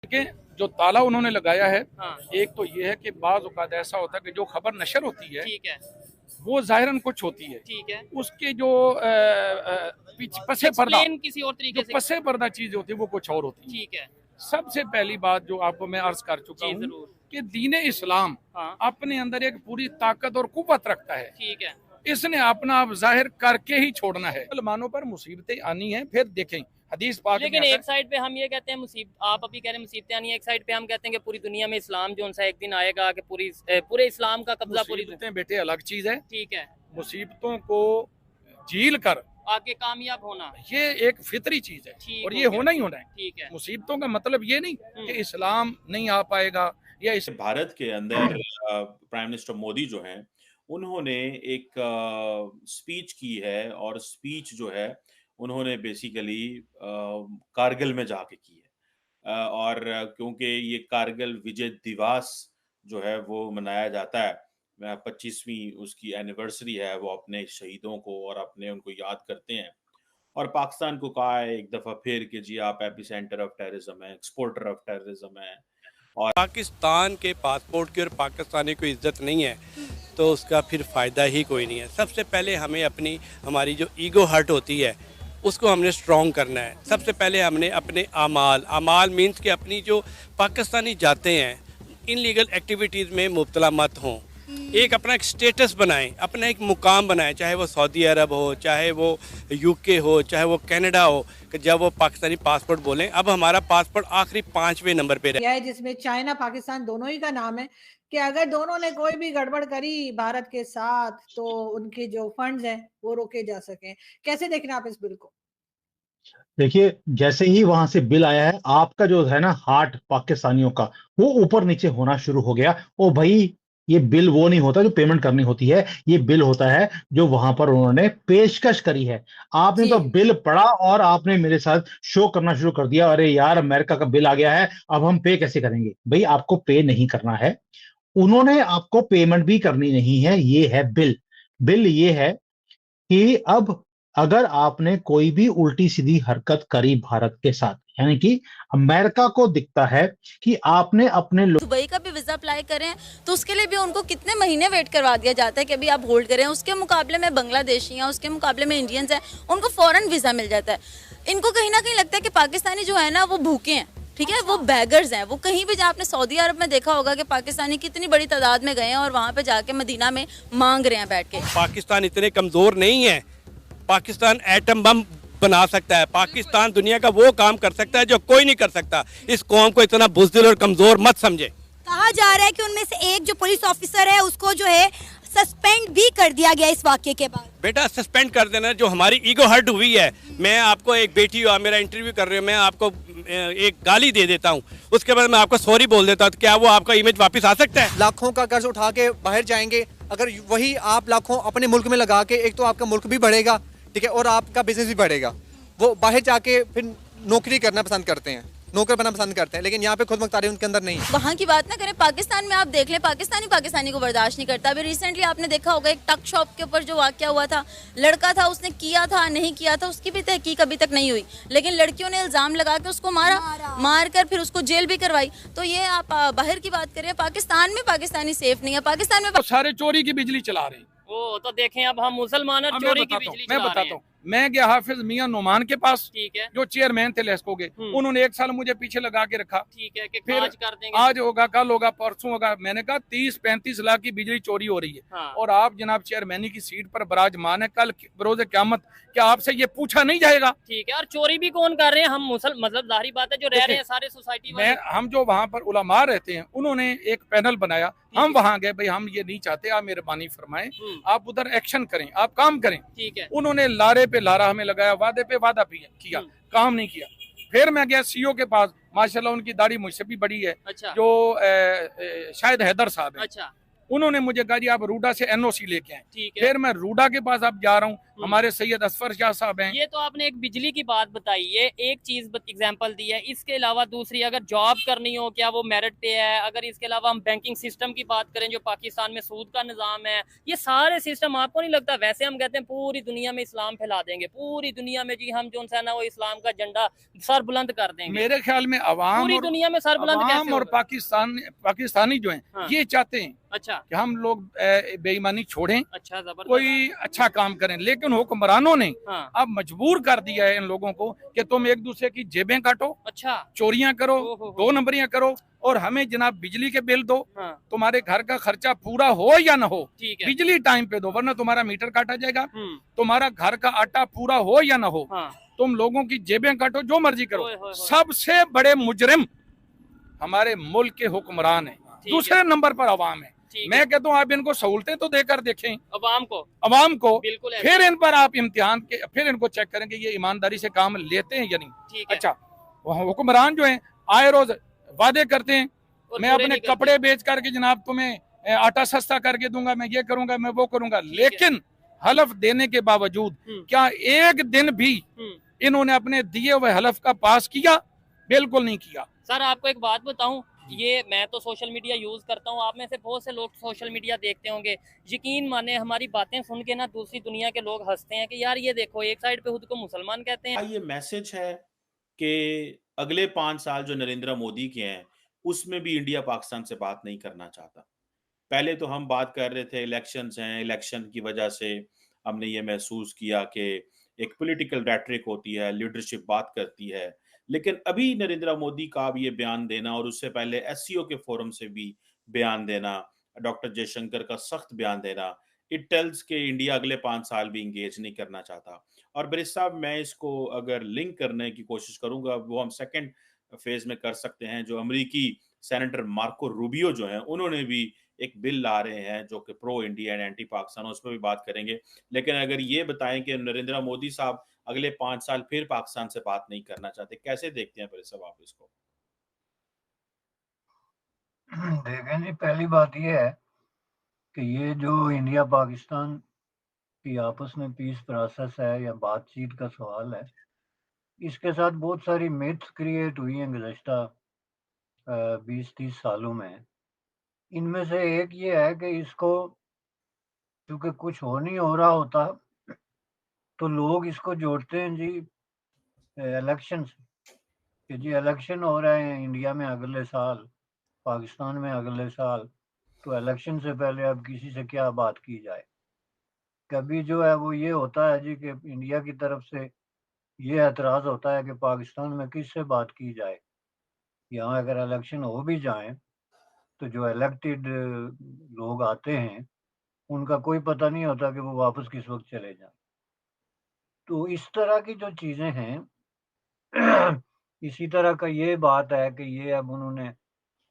कि जो ताला उन्होंने लगाया है, हाँ। एक तो ये है कि बाज़ औक़ात ऐसा होता है कि जो खबर नशर होती है ठीक है। वो ज़ाहिरन कुछ होती है, ठीक है। उसके जो पसे पर्दा, एक्सप्लेन किसी और जो तरीके से। पसे पर्दा चीज होती है वो कुछ और होती है। ठीक है। सबसे पहली बात जो आपको मैं अर्ज कर चुका जी हूँ जरूर। कि दीने इस्लाम हाँ। अपने अंदर एक पूरी ताकत और कुव्वत रखता है। ठीक है। इसने अपना आप जाहिर करके ही छोड़ना है। मुसलमानों पर मुसीबतें आनी है, फिर देखें हदीस पाक में लेकिन आता एक साइड पे हम ये कहते हैं मुसीबत, आप अभी कह रहे हैं मुसीबतें आनी है, एक साइड पे हम कहते हैं कि पूरी दुनिया में इस्लाम जो सा एक दिन आएगा कि पूरे इस्लाम का कब्जा पूरी मुसीबतें बेटे अलग चीज है। ठीक है। मुसीबतों को झील कर आगे कामयाब होना ये एक फितरी चीज है ठीक और हो ये गया। होना ही होना है। ठीक है। मुसीबतों का मतलब ये नहीं कि इस्लाम नहीं आ पाएगा या इस भारत के अंदर प्राइम मिनिस्टर मोदी जो हैं उन्होंने एक स्पीच की है और स्पीच जो है उन्होंने बेसिकली कारगिल में जाके की है। और क्योंकि ये कारगिल विजय दिवस जो है वो मनाया जाता है, 25वीं उसकी एनिवर्सरी है, वो अपने शहीदों को और अपने उनको याद करते हैं। और पाकिस्तान को कहा है एक दफा फिर कि जी आप एपिसेंटर ऑफ टेररिज्म है, एक्सपोर्टर ऑफ टेररिज्म है। और पाकिस्तान के पासपोर्ट की और पाकिस्तानी को इज्जत नहीं है तो उसका फिर फ़ायदा ही कोई नहीं है। सबसे पहले हमें हमारी जो ईगो हर्ट होती है उसको हमने स्ट्रॉन्ग करना है। सबसे पहले हमने अपने अमाल मीन्स कि अपनी जो पाकिस्तानी जाते हैं इनलीगल एक्टिविटीज़ में मुब्तला मत हों। एक अपना एक स्टेटस बनाएं, अपना एक मुकाम बनाएं, चाहे वो सऊदी अरब हो, चाहे वो यूके हो, चाहे वो कनाडा हो, कि जब वो पाकिस्तानी पासपोर्ट बोलें। अब हमारा पासपोर्ट आखिरी 5वें नंबर पे है जिसमें चाइना पाकिस्तान दोनों ही का नाम है कि अगर दोनों ने कोई भी गड़बड़ करी भारत के साथ तो उनके जो फंड्स हैं वो रोके जा सकें। कैसे देख रहे हैं आप इस बिल को? देखिए, जैसे ही वहां से बिल आया है, आपका जो है ना हार्ट पाकिस्तानियों का वो ऊपर नीचे होना शुरू हो गया। ओ भाई, ये बिल वो नहीं होता जो पेमेंट करनी होती है, ये बिल होता है जो वहां पर उन्होंने पेशकश करी है। आपने तो बिल पढ़ा और आपने मेरे साथ शो करना शुरू कर दिया, अरे यार अमेरिका का बिल आ गया है, अब हम पे कैसे करेंगे? भाई आपको पे नहीं करना है, उन्होंने आपको पेमेंट भी करनी नहीं है, ये है बिल। बिल ये है कि अब अगर आपने कोई भी उल्टी सीधी हरकत करी भारत के साथ, यानी कि अमेरिका को दिखता है कि आपने अपने दुबई का भी वीजा अप्लाई करें तो उसके लिए भी उनको कितने महीने वेट करवा दिया जाता है कि अभी आप होल्ड करें। उसके मुकाबले में बांग्लादेशी हैं, उसके मुकाबले में इंडियंस हैं, उनको फौरन वीजा मिल जाता है। इनको कहीं ना कहीं लगता है कि पाकिस्तानी जो है ना वो भूखे हैं, ठीक है, वो बैगर्स हैं। वो कहीं भी जहाँ आपने सऊदी अरब में देखा होगा कि पाकिस्तानी कितनी बड़ी तादाद में गए हैं और वहाँ पे जाके मदीना में मांग रहे हैं बैठ के। पाकिस्तान इतने कमज़ोर नहीं है, पाकिस्तान एटम बम बना सकता है, पाकिस्तान दुनिया का वो काम कर सकता है जो कोई नहीं कर सकता। इस कौम को इतना बुज़दिल और कमज़ोर मत समझे। कहा जा रहा है कि उनमें से एक जो पुलिस ऑफिसर है उसको जो है सस्पेंड भी कर दिया गया इस वाक्य के बाद। बेटा सस्पेंड कर देना, जो हमारी ईगो हर्ट हुई है। मैं आपको एक बेटी हो, मेरा इंटरव्यू कर रहे हो, मैं आपको एक गाली दे देता हूँ, उसके बाद मैं आपको सॉरी बोल देता हूँ, तो क्या वो आपका इमेज वापस आ सकता है? लाखों का कर्ज उठा के बाहर जाएंगे, अगर वही आप लाखों अपने मुल्क में लगा के, एक तो आपका मुल्क भी बढ़ेगा, ठीक है, और आपका बिजनेस भी बढ़ेगा। वो बाहर जाके फिर नौकरी करना पसंद करते हैं, नौकर बनना पसंद करते हैं, लेकिन यहाँ पे खुद मुख्तारी उनके अंदर नहीं है। वहाँ की बात ना करें, पाकिस्तान में आप देख लें, पाकिस्तानी को बर्दाश्त नहीं करता। अभी रिसेंटली आपने देखा होगा एक टक शॉप के ऊपर जो वाकया हुआ था, लड़का था, उसने किया था नहीं किया था उसकी भी तहकीक अभी तक नहीं हुई, लेकिन लड़कियों ने इल्जाम लगा के उसको मार कर फिर उसको जेल भी करवाई। तो ये आप बाहर की बात करें, पाकिस्तान में पाकिस्तानी सेफ नहीं है। पाकिस्तान में सारे चोरी की बिजली चला रहे हैं। ओ तो देखें, अब हम मुसलमान और चोरी की बिजली मैं बताता हूँ। मैं गया हाफिज मियां नोमान के पास, ठीक है, जो चेयरमैन थे लेस्को के, उन्होंने 1 साल मुझे पीछे लगा के रखा, ठीक है, कि फिर आज कर देंगे, आज होगा, कल होगा, परसों होगा। मैंने कहा 30-35 लाख की बिजली चोरी हो रही है। हाँ। और आप जनाब चेयरमैनी की सीट पर बराजमान है, कल बरोज़े क़यामत क्या आपसे ये पूछा नहीं जाएगा? ठीक है, और चोरी भी कौन कर रहे हैं? हम मतलब जाहिर बात है जो रह रहे हैं सारे सोसाइटी वाले। हम जो वहाँ पर उलमा रहते हैं, उन्होंने एक पैनल बनाया, हम वहाँ गए, भाई हम ये नहीं चाहते, आप मेहरबानी फरमाएं, आप उधर एक्शन करें, आप काम करें। ठीक है, उन्होंने लारे पे लारा हमें लगाया, वादे पे वादा किया, काम नहीं किया। फिर मैं गया सीईओ के पास, माशाल्लाह उनकी दाढ़ी मुझसे भी बड़ी है। अच्छा। जो शायद हैदर साहब है। अच्छा। उन्होंने मुझे कहा जी आप रूडा से एनओसी लेके आए। ठीक है। फिर मैं रूडा के पास अब जा रहा हूँ, हमारे सैयद असफर शाह साहब हैं। ये तो आपने एक बिजली की बात बताई, ये एक चीज एग्जांपल दी है। इसके अलावा दूसरी अगर जॉब करनी हो, क्या वो मेरिट पे है? अगर इसके अलावा हम बैंकिंग सिस्टम की बात करें, जो पाकिस्तान में सूद का निजाम है, ये सारे सिस्टम आपको नहीं लगता? वैसे हम कहते हैं पूरी दुनिया में इस्लाम फैला देंगे, पूरी दुनिया में जी हम जो है ना वो इस्लाम का झंडा सर बुलंद कर देंगे। मेरे ख्याल में अवाम पूरी और दुनिया में सर बुलंद कैसे और होगा? पाकिस्तानी जो हैं हाँ। ये चाहते हैं अच्छा कि हम लोग बेईमानी छोड़ें, अच्छा, जबरदस्त। कोई अच्छा काम करें। लेकिन हुक्मरानों ने हाँ। अब मजबूर कर दिया है इन लोगों को कि तुम एक दूसरे की जेबें काटो, अच्छा, चोरियां करो, ओहो। 2 नंबरियां करो, और हमें जनाब बिजली के बिल दो। हाँ। तुम्हारे घर का खर्चा पूरा हो या ना हो, ठीक है। बिजली टाइम पे दो, वरना तुम्हारा मीटर काटा जाएगा। हम्म। तुम्हारा घर का आटा पूरा हो या ना हो, हाँ। तुम लोगों की जेबें काटो, जो मर्जी ओए करो। होए होए। सबसे बड़े मुजरिम हमारे मुल्क के हुक्मरान हैं, ठीक दूसरे है। नंबर पर अवाम है। ठीक मैं है। कहता हूँ आप इनको सहूलतें तो देकर देखें, अवाम को बिल्कुल ऐसा फिर है। इन पर आप इम्तिहान के, फिर इनको चेक करें कि ये ईमानदारी से काम लेते हैं या नहीं। ठीक है। अच्छा, हुक्मरान जो है आए रोज वादे करते हैं, और मैं पूरे अपने नहीं करते। कपड़े बेच करके जनाब तुम्हें आटा सस्ता करके दूंगा, मैं ये करूंगा, मैं वो करूंगा। लेकिन हलफ देने के बावजूद क्या एक दिन भी इन्होंने अपने दिए हुए हलफ का पास किया? बिल्कुल नहीं किया। सर आपको एक बात बताऊं, ये मैं तो सोशल मीडिया यूज करता हूं, आप में से बहुत से लोग सोशल मीडिया देखते होंगे। यकीन माने हमारी बातें सुन के ना दूसरी दुनिया के लोग हंसते हैं कि यार ये देखो, एक साइड पे खुद को मुसलमान कहते हैं। ये मैसेज है कि अगले 5 साल जो नरेंद्र मोदी के हैं उसमें भी इंडिया पाकिस्तान से बात नहीं करना चाहता। पहले तो हम बात कर रहे थे इलेक्शंस हैं, इलेक्शन की वजह से हमने ये महसूस किया कि एक पॉलिटिकल रेटरिक होती है, लीडरशिप बात करती है। लेकिन अभी नरेंद्र मोदी का अब ये बयान देना और उससे पहले एससीओ के फोरम से भी बयान देना, डॉक्टर जयशंकर का सख्त बयान देना, इट टेल्स के इंडिया अगले 5 साल भी इंगेज नहीं करना चाहता। और बरिस साहब, मैं इसको अगर लिंक करने की कोशिश करूंगा, वो हम सेकंड फेज में कर सकते हैं। जो अमेरिकी सेनेटर मार्को रूबियो जो हैं, उन्होंने भी एक बिल ला रहे हैं जो कि pro India and anti Pakistan, उस पर भी बात करेंगे। लेकिन अगर ये बताएं कि नरेंद्र मोदी साहब अगले 5 साल फिर पाकिस्तान से बात नहीं करना चाहते, कैसे देखते हैं बरिस साहब आप इसको? देखें जी, पहली बात यह है कि ये जो इंडिया पाकिस्तान की आपस में पीस प्रोसेस है या बातचीत का सवाल है, इसके साथ बहुत सारी मिथ्स क्रिएट हुई हैं गुज़श्ता 20-30 सालों में। इनमें से एक ये है कि इसको चूँकि कुछ नहीं हो रहा होता, तो लोग इसको जोड़ते हैं जी इलेक्शन से, कि जी इलेक्शन हो रहे हैं इंडिया में अगले साल, पाकिस्तान में अगले साल, तो इलेक्शन से पहले अब किसी से क्या बात की जाए। कभी जो है वो ये होता है जी कि इंडिया की तरफ से ये एतराज़ होता है कि पाकिस्तान में किससे बात की जाए। यहाँ अगर इलेक्शन हो भी जाएँ, तो जो इलेक्टेड लोग आते हैं, उनका कोई पता नहीं होता कि वो वापस किस वक़्त चले जाएँ। तो इस तरह की जो चीज़ें हैं, इसी तरह का ये बात है कि ये अब उन्होंने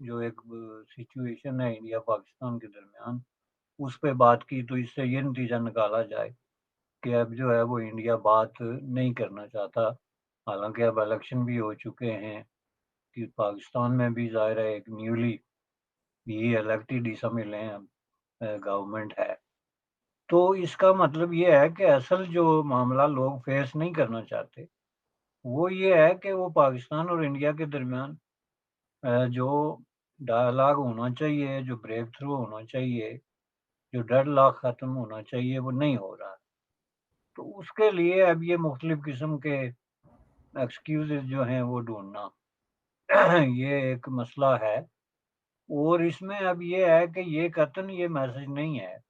जो एक सिचुएशन है इंडिया पाकिस्तान के दरमियान, उस पे बात की, तो इससे ये नतीजा निकाला जाए कि अब जो है वो इंडिया बात नहीं करना चाहता। हालाँकि अब इलेक्शन भी हो चुके हैं, कि पाकिस्तान में भी ज़ाहिर है एक न्यूली ये इलेक्टेड ही समझ लें अब गवर्नमेंट है। तो इसका मतलब ये है कि असल जो मामला लोग फेस नहीं करना चाहते, वो ये है कि वो पाकिस्तान और इंडिया के दरमियान जो डायलॉग होना चाहिए, जो ब्रेक थ्रू होना चाहिए, जो डेडलॉक ख़त्म होना चाहिए, वो नहीं हो रहा। तो उसके लिए अब ये मुख्तलिफ़ किस्म के एक्सक्यूज़ेज़ जो हैं वो ढूँढना ये एक मसला है। और इसमें अब ये है कि ये कतई ये मैसेज नहीं है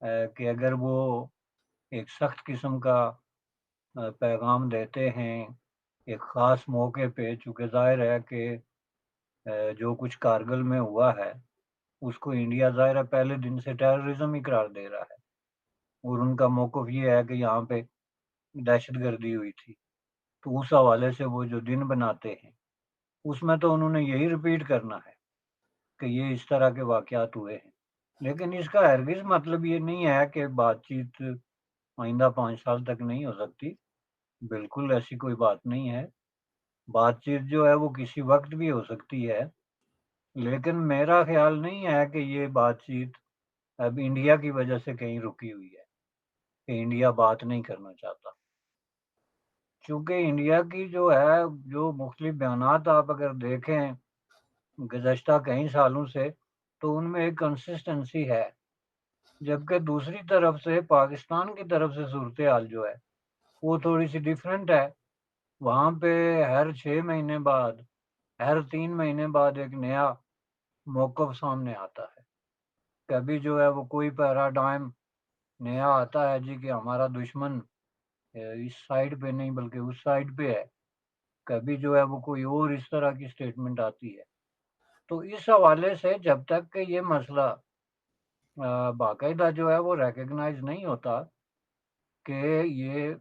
कि अगर वो एक सख्त किस्म का पैगाम देते हैं, एक ख़ास मौके पे, चूँकि ज़ाहिर है कि जो कुछ कारगिल में हुआ है, उसको इंडिया ज़ाहिर है पहले दिन से टेररिज़्म ही करार दे रहा है। और उनका मौक़िफ़ ये है कि यहाँ पे दहशतगर्दी हुई थी। तो उस हवाले से वो जो दिन बनाते हैं, उसमें तो उन्होंने यही रिपीट करना है कि ये इस तरह के वाक़यात हुए हैं। लेकिन इसका हरगिज़ मतलब ये नहीं है कि बातचीत आइंदा 5 साल तक नहीं हो सकती। बिल्कुल ऐसी कोई बात नहीं है। बातचीत जो है वो किसी वक़्त भी हो सकती है। लेकिन मेरा ख्याल नहीं है कि ये बातचीत अब इंडिया की वजह से कहीं रुकी हुई है, कि इंडिया बात नहीं करना चाहता। चूँकि इंडिया की जो है, जो मुख्तलिफ बयानात आप अगर देखें गुज़श्ता कई सालों से, तो उनमें एक कंसिस्टेंसी है। जबकि दूसरी तरफ से पाकिस्तान की तरफ से सूरत-ए-हाल जो है, वो थोड़ी-सी डिफरेंट है। वहाँ पे हर 6 महीने बाद, हर 3 महीने बाद एक नया मौक़िफ़ सामने आता है। कभी जो है वो कोई पैराडाइम नया आता है जी कि हमारा दुश्मन इस साइड पे नहीं बल्कि उस साइड पे है। कभी जो है वो कोई और इस तरह की स्टेटमेंट आती है। तो इस हवाले से जब तक कि ये मसला बाकायदा जो है वो रिकॉग्नाइज़ नहीं होता कि ये